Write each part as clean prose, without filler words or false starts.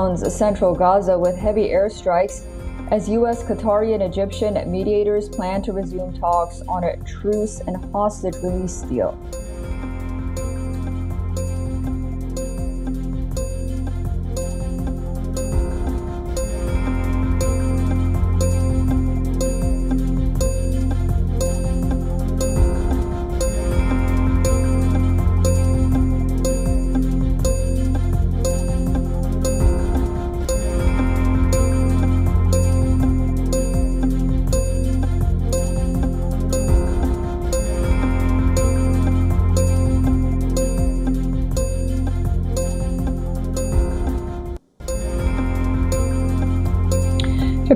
pounds central Gaza with heavy airstrikes as U.S., Qatari, and Egyptian mediators plan to resume talks on a truce and hostage release deal.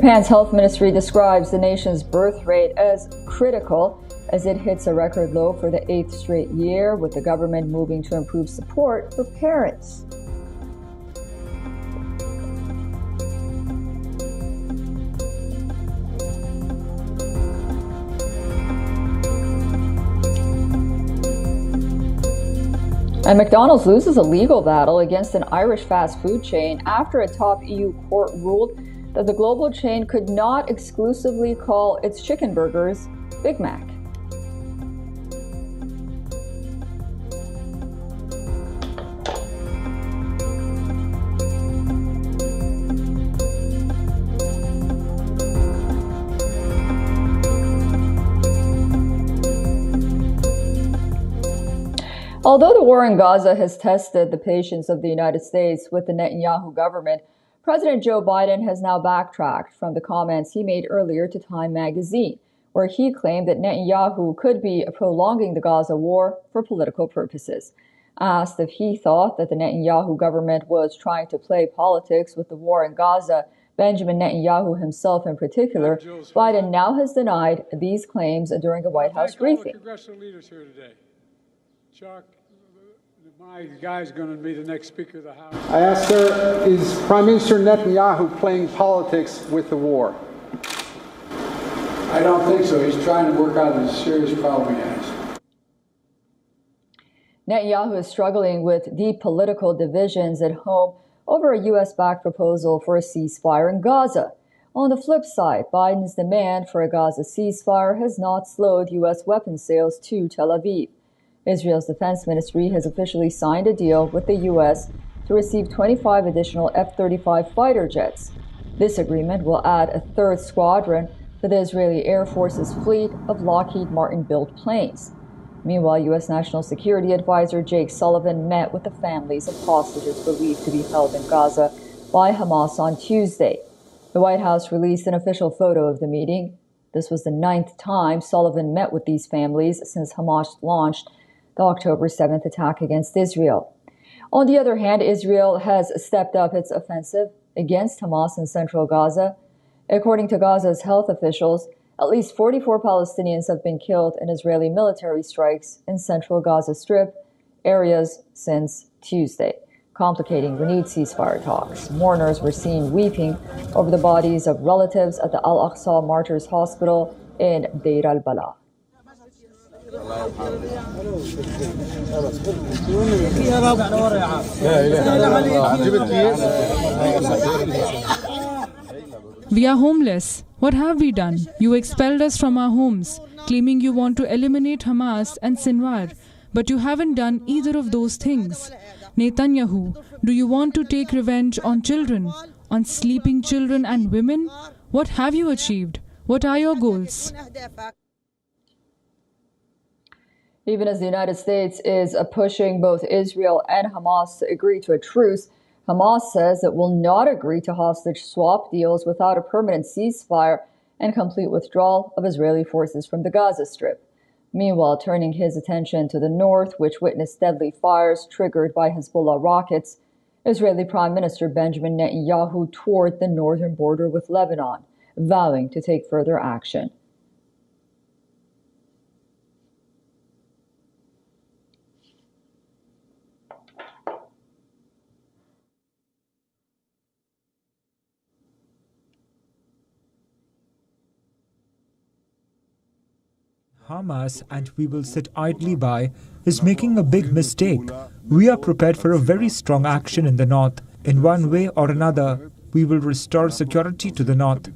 Japan's health ministry describes the nation's birth rate as critical as it hits a record low for the 8th straight year, with the government moving to improve support for parents. And McDonald's loses a legal battle against an Irish fast food chain after a top EU court ruled that the global chain could not exclusively call its chicken burgers Big Mac. Although the war in Gaza has tested the patience of the United States with the Netanyahu government, President Joe Biden has now backtracked from the comments he made earlier to Time magazine, where he claimed that Netanyahu could be prolonging the Gaza war for political purposes. Asked if he thought that the Netanyahu government was trying to play politics with the war in Gaza, Benjamin Netanyahu himself in particular, Biden now has denied these claims during a White House briefing. Congressional leaders here today. Chuck, my guy's going to be the next Speaker of the House. I asked her, is Prime Minister Netanyahu playing politics with the war? I don't think so. He's trying to work out a serious problem he has. Netanyahu is struggling with deep political divisions at home over a U.S.-backed proposal for a ceasefire in Gaza. On the flip side, Biden's demand for a Gaza ceasefire has not slowed U.S. weapons sales to Tel Aviv. Israel's defense ministry has officially signed a deal with the U.S. to receive 25 additional F-35 fighter jets. This agreement will add a third squadron to the Israeli Air Force's fleet of Lockheed Martin-built planes. Meanwhile, U.S. National Security Advisor Jake Sullivan met with the families of hostages believed to be held in Gaza by Hamas on Tuesday. The White House released an official photo of the meeting. This was the 9th time Sullivan met with these families since Hamas launched the October 7th attack against Israel. On the other hand, Israel has stepped up its offensive against Hamas in central Gaza. According to Gaza's health officials, at least 44 Palestinians have been killed in Israeli military strikes in central Gaza Strip areas since Tuesday, complicating renewed ceasefire talks. Mourners were seen weeping over the bodies of relatives at the Al-Aqsa Martyrs Hospital in Deir al-Balah. We are homeless. What have we done? You expelled us from our homes, claiming you want to eliminate Hamas and Sinwar, but you haven't done either of those things. Netanyahu, do you want to take revenge on children, on sleeping children and women? What have you achieved? What are your goals? Even as the United States is pushing both Israel and Hamas to agree to a truce, Hamas says it will not agree to hostage swap deals without a permanent ceasefire and complete withdrawal of Israeli forces from the Gaza Strip. Meanwhile, turning his attention to the north, which witnessed deadly fires triggered by Hezbollah rockets, Israeli Prime Minister Benjamin Netanyahu toured the northern border with Lebanon, vowing to take further action. Hamas, and we will sit idly by, is making a big mistake. We are prepared for a very strong action in the north. In one way or another, we will restore security to the north.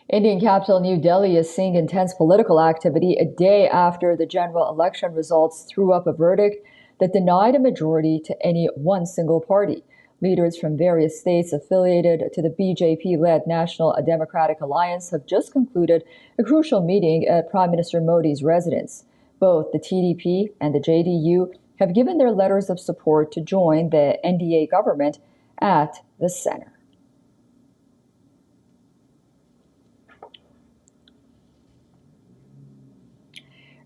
Indian capital New Delhi is seeing intense political activity a day after the general election results threw up a verdict that denied a majority to any one single party. Leaders from various states affiliated to the BJP-led National Democratic Alliance have just concluded a crucial meeting at Prime Minister Modi's residence. Both the TDP and the JDU have given their letters of support to join the NDA government at the center.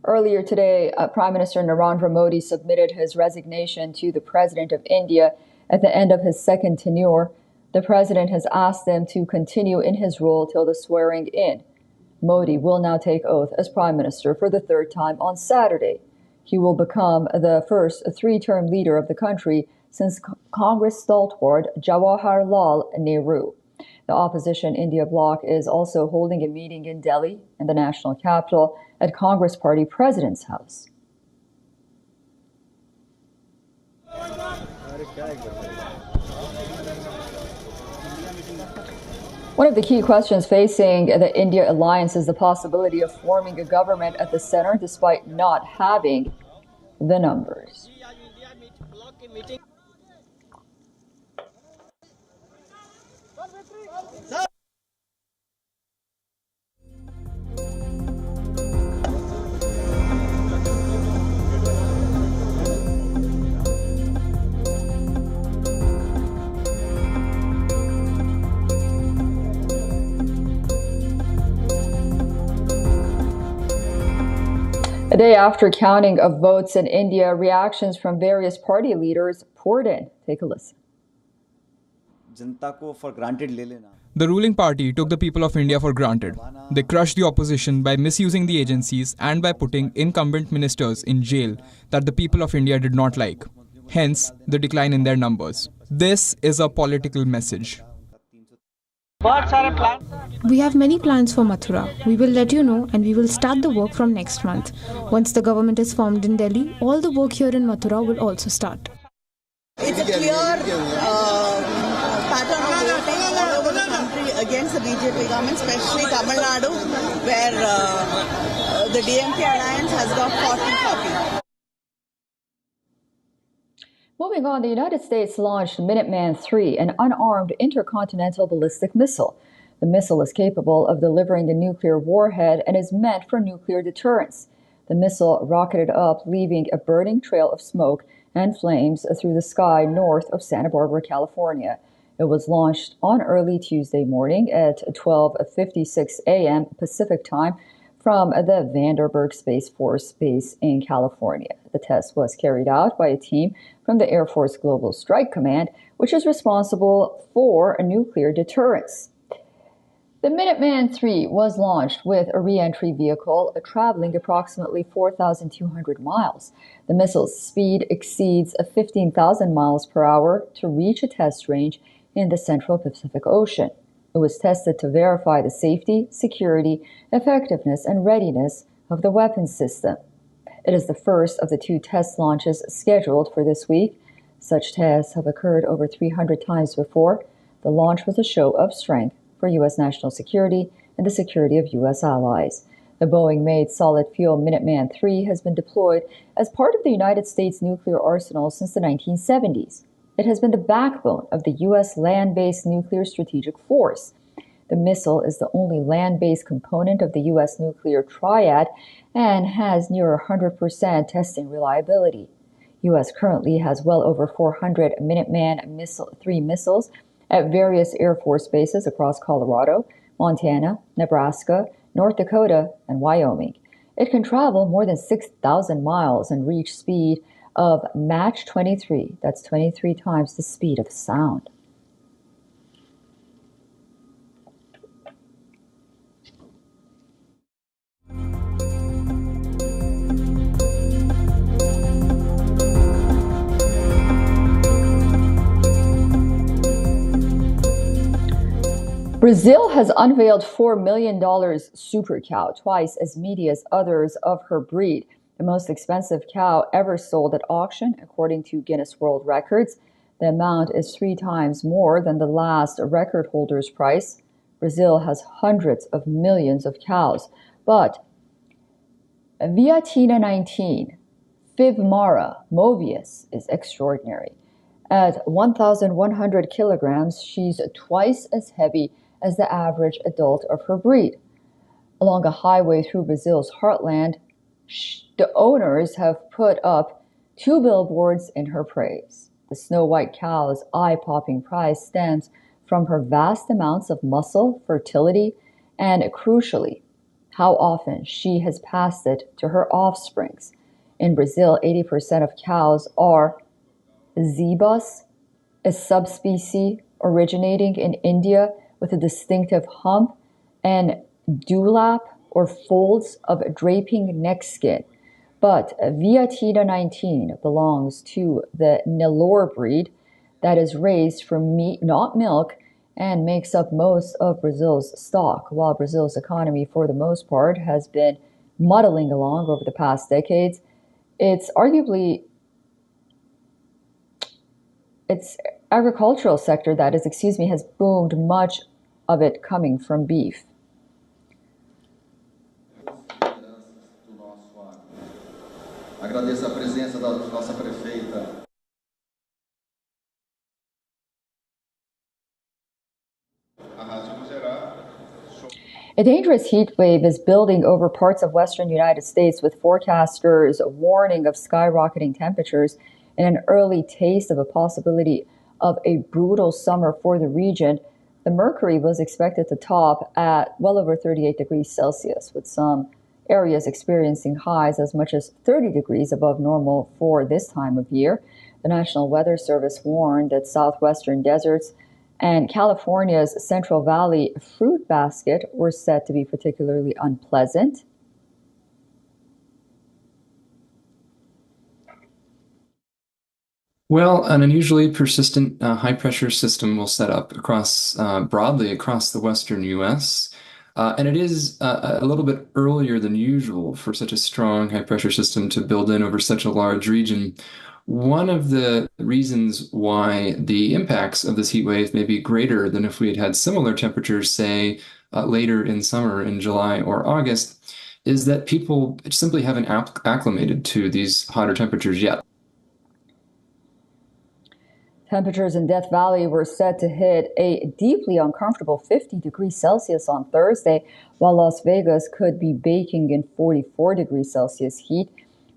Earlier today, Prime Minister Narendra Modi submitted his resignation to the President of India at the end of his second tenure. The President has asked him to continue in his role till the swearing in. Modi will now take oath as Prime Minister for the third time on Saturday. He will become the first three-term leader of the country since Congress stalwart Jawaharlal Nehru. The opposition India bloc is also holding a meeting in Delhi, in the national capital, at Congress Party President's house. One of the key questions facing the India alliance is the possibility of forming a government at the center despite not having the numbers. A day after counting of votes in India, reactions from various party leaders poured in. Take a listen. The ruling party took the people of India for granted. They crushed the opposition by misusing the agencies and by putting incumbent ministers in jail that the people of India did not like. Hence, the decline in their numbers. This is a political message. We have many plans for Mathura. We will let you know and we will start the work from next month. Once the government is formed in Delhi, all the work here in Mathura will also start. It's a clear pattern of voting all over the country against the BJP government, especially Tamil Nadu, where the DMK alliance has got 40-40. Moving on, the United States launched Minuteman III, an unarmed intercontinental ballistic missile. The missile is capable of delivering a nuclear warhead and is meant for nuclear deterrence. The missile rocketed up, leaving a burning trail of smoke and flames through the sky north of Santa Barbara, California. It was launched on early Tuesday morning at 12:56 a.m. Pacific time from the Vandenberg Space Force Base in California. The test was carried out by a team from the Air Force Global Strike Command, which is responsible for nuclear deterrence. The Minuteman III was launched with a re-entry vehicle traveling approximately 4,200 miles. The missile's speed exceeds 15,000 miles per hour to reach a test range in the Central Pacific Ocean. It was tested to verify the safety, security, effectiveness, and readiness of the weapons system. It is the first of the two test launches scheduled for this week. Such tests have occurred over 300 times before. The launch was a show of strength for U.S. national security and the security of U.S. allies. The Boeing-made solid-fuel Minuteman III has been deployed as part of the United States nuclear arsenal since the 1970s. It has been the backbone of the U.S. land-based nuclear strategic force. The missile is the only land-based component of the U.S. nuclear triad and has near 100% testing reliability. U.S. currently has well over 400 Minuteman III missiles at various Air Force bases across Colorado, Montana, Nebraska, North Dakota, and Wyoming. It can travel more than 6,000 miles and reach speed of Mach 23. That's 23 times the speed of sound. Brazil has unveiled $4 million super cow, twice as meaty as others of her breed. the most expensive cow ever sold at auction, according to Guinness World Records. The amount is 3 times more than the last record holder's price. Brazil has hundreds of millions of cows, but Viatina 19, Fivmara Movius, is extraordinary. At 1,100 kilograms, she's twice as heavy as the average adult of her breed. Along a highway through Brazil's heartland, the owners have put up 2 billboards in her praise. The Snow White cow's eye-popping prize stems from her vast amounts of muscle, fertility, and crucially, how often she has passed it to her offsprings. In Brazil, 80% of cows are zebus, a subspecies originating in India with a distinctive hump and dewlap or folds of draping neck skin. But Viatina 19 belongs to the Nelore breed that is raised from meat, not milk, and makes up most of Brazil's stock. While Brazil's economy, for the most part, has been muddling along over the past decades, its agricultural sector, has boomed, much of it coming from beef. Agradeço a presença da nossa prefeita. A dangerous heat wave is building over parts of western United States, with forecasters warning of skyrocketing temperatures and an early taste of a possibility of a brutal summer for the region. The mercury was expected to top at well over 38 degrees Celsius, with some areas experiencing highs as much as 30 degrees above normal for this time of year. The National Weather Service warned that southwestern deserts and California's Central Valley fruit basket were set to be particularly unpleasant. Well, an unusually persistent high-pressure system will set up broadly across the western U.S., and it is a little bit earlier than usual for such a strong high-pressure system to build in over such a large region. One of the reasons why the impacts of this heat wave may be greater than if we had had similar temperatures, say, later in summer, in July or August, is that people simply haven't acclimated to these hotter temperatures yet. Temperatures in Death Valley were set to hit a deeply uncomfortable 50 degrees Celsius on Thursday, while Las Vegas could be baking in 44 degrees Celsius heat.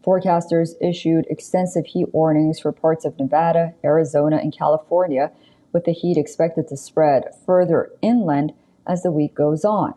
Forecasters issued extensive heat warnings for parts of Nevada, Arizona, and California, with the heat expected to spread further inland as the week goes on.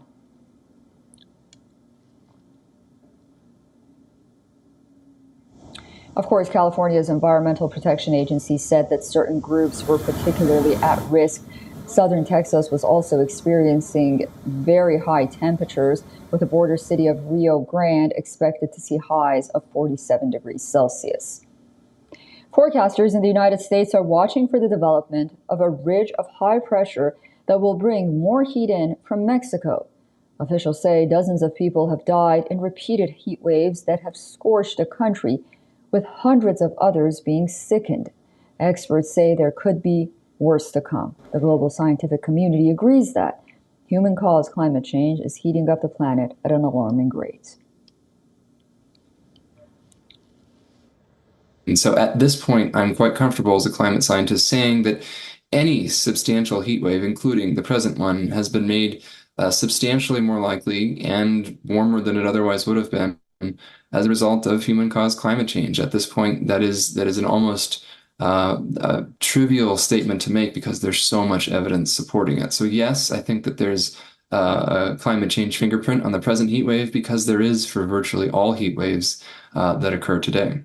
Of course, California's Environmental Protection Agency said that certain groups were particularly at risk. Southern Texas was also experiencing very high temperatures, with the border city of Rio Grande expected to see highs of 47 degrees Celsius. Forecasters in the United States are watching for the development of a ridge of high pressure that will bring more heat in from Mexico. Officials say dozens of people have died in repeated heat waves that have scorched the country, with hundreds of others being sickened. Experts say there could be worse to come. The global scientific community agrees that human-caused climate change is heating up the planet at an alarming rate. And so at this point, I'm quite comfortable as a climate scientist saying that any substantial heat wave, including the present one, has been made substantially more likely and warmer than it otherwise would have been as a result of human-caused climate change. At this point, that is an almost a trivial statement to make because there's so much evidence supporting it. So yes, I think that there's a climate change fingerprint on the present heat wave, because there is for virtually all heat waves that occur today.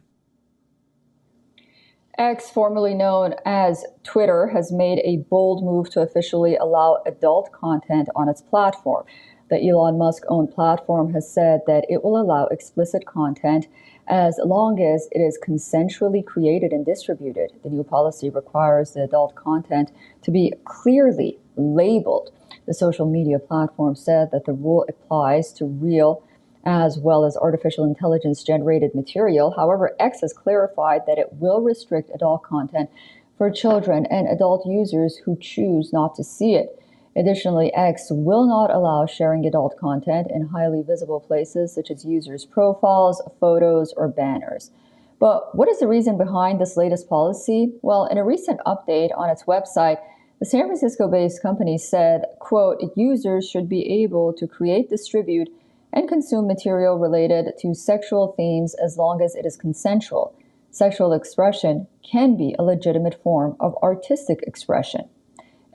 X, formerly known as Twitter, has made a bold move to officially allow adult content on its platform. The Elon Musk-owned platform has said that it will allow explicit content as long as it is consensually created and distributed. The new policy requires the adult content to be clearly labeled. The social media platform said that the rule applies to real as well as artificial intelligence generated material. However, X has clarified that it will restrict adult content for children and adult users who choose not to see it. Additionally, X will not allow sharing adult content in highly visible places such as users' profiles, photos, or banners. But what is the reason behind this latest policy? Well, in a recent update on its website, the San Francisco-based company said, quote, users should be able to create, distribute, and consume material related to sexual themes as long as it is consensual. Sexual expression can be a legitimate form of artistic expression.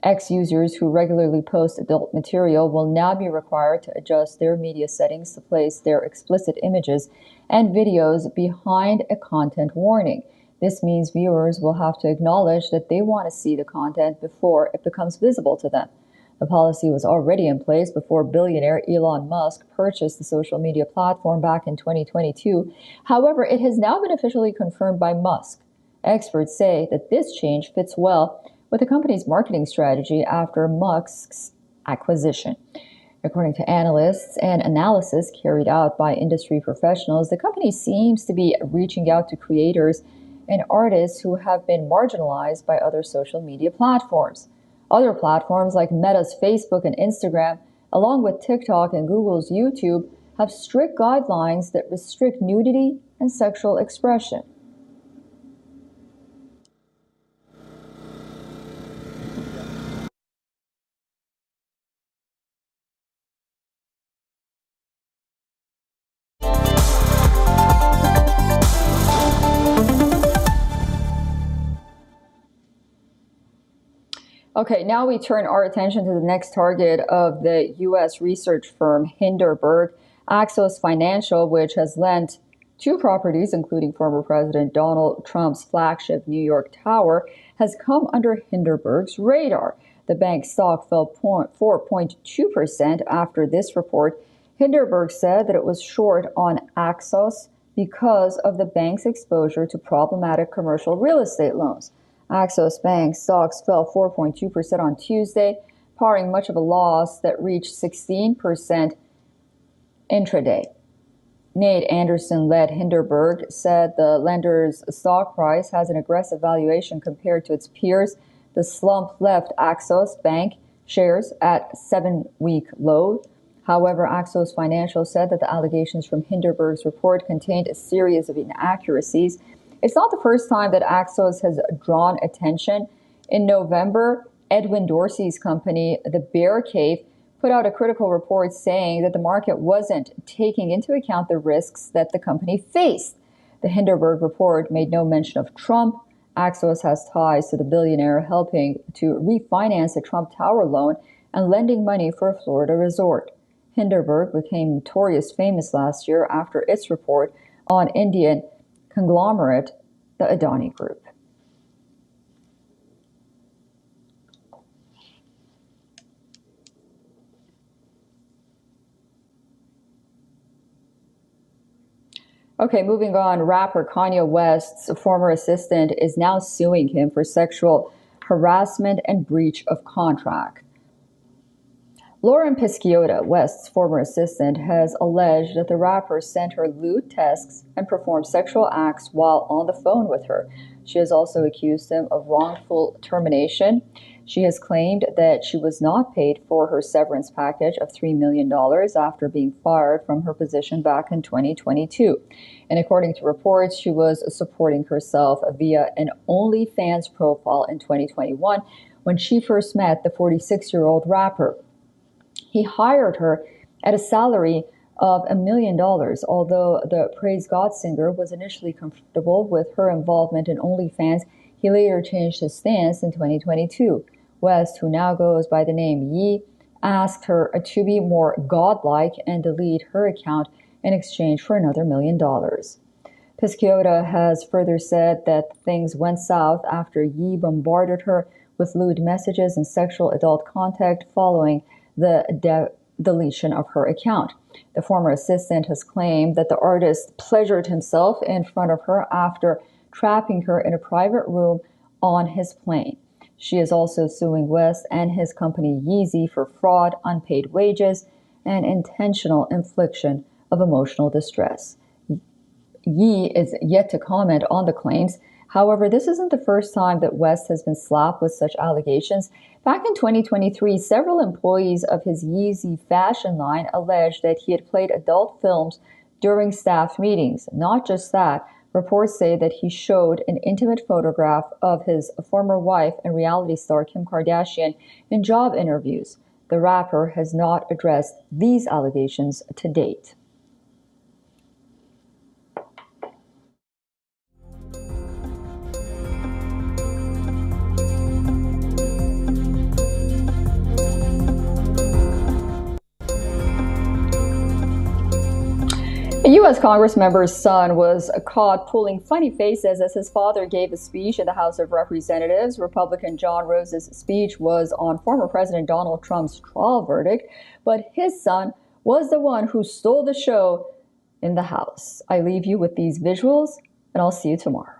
X users who regularly post adult material will now be required to adjust their media settings to place their explicit images and videos behind a content warning. This means viewers will have to acknowledge that they want to see the content before it becomes visible to them. The policy was already in place before billionaire Elon Musk purchased the social media platform back in 2022. However, it has now been officially confirmed by Musk. Experts say that this change fits well with the company's marketing strategy after Musk's acquisition. According to analysts and analysis carried out by industry professionals, the company seems to be reaching out to creators and artists who have been marginalized by other social media platforms. Other platforms like Meta's Facebook and Instagram, along with TikTok and Google's YouTube, have strict guidelines that restrict nudity and sexual expression. Okay, now we turn our attention to the next target of the U.S. research firm Hindenburg, Axos Financial, which has lent two properties, including former President Donald Trump's flagship New York Tower, has come under Hindenburg's radar. The bank's stock fell 4.2% after this report. Hindenburg said that it was short on Axos because of the bank's exposure to problematic commercial real estate loans. Axos Bank stocks fell 4.2% on Tuesday, powering much of a loss that reached 16% intraday. Nate Anderson-led Hindenburg said the lender's stock price has an aggressive valuation compared to its peers. The slump left Axos Bank shares at 7-week low. However, Axos Financial said that the allegations from Hindenburg's report contained a series of inaccuracies. It's not the first time that Axos has drawn attention. In November, Edwin Dorsey's company, The Bear Cave, put out a critical report saying that the market wasn't taking into account the risks that the company faced. The Hindenburg report made no mention of Trump. Axos has ties to the billionaire, helping to refinance the Trump Tower loan and lending money for a Florida resort. Hindenburg became notoriously famous last year after its report on Indian conglomerate, the Adani Group. Okay, moving on. Rapper Kanye West's former assistant is now suing him for sexual harassment and breach of contract. Lauren Pisciotta, West's former assistant, has alleged that the rapper sent her lewd texts and performed sexual acts while on the phone with her. She has also accused him of wrongful termination. She has claimed that she was not paid for her severance package of $3 million after being fired from her position back in 2022. And according to reports, she was supporting herself via an OnlyFans profile in 2021 when she first met the 46-year-old rapper. He hired her at a salary of $1 million, although the Praise God singer was initially comfortable with her involvement in OnlyFans. He later changed his stance in 2022. West, who now goes by the name Ye, asked her to be more godlike and delete her account in exchange for another $1 million. Pisciotta has further said that things went south after Ye bombarded her with lewd messages and sexual adult contact following the deletion of her account. The former assistant has claimed that the artist pleasured himself in front of her after trapping her in a private room on his plane. She is also suing West and his company Yeezy for fraud, unpaid wages, and intentional infliction of emotional distress. Yi is yet to comment on the claims. However, this isn't the first time that West has been slapped with such allegations. Back in 2023, several employees of his Yeezy fashion line alleged that he had played adult films during staff meetings. Not just that, reports say that he showed an intimate photograph of his former wife and reality star Kim Kardashian in job interviews. The rapper has not addressed these allegations to date. A U.S. Congressman's son was caught pulling funny faces as his father gave a speech in the House of Representatives. Republican John Rose's speech was on former President Donald Trump's trial verdict, but his son was the one who stole the show in the House. I leave you with these visuals, and I'll see you tomorrow.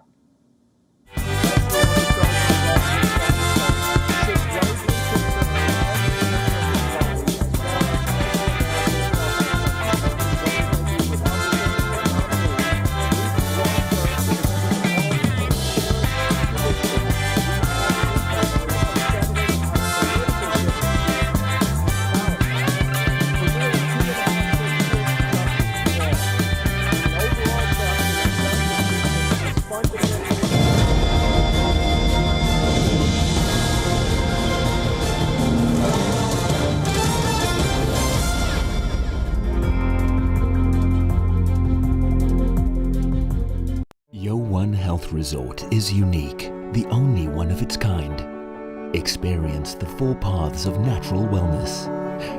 WION Health Resort is unique, the only one of its kind. Experience the 4 paths of natural wellness: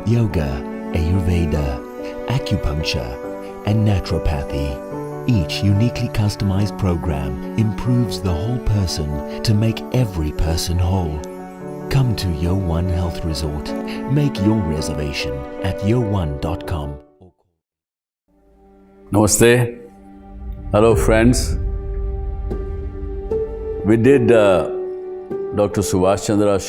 yoga, Ayurveda, acupuncture, and naturopathy. Each uniquely customized program improves the whole person to make every person whole. Come to WION Health Resort. Make your reservation at WION.com. Namaste. Hello friends. We did Dr. Subhash Chandra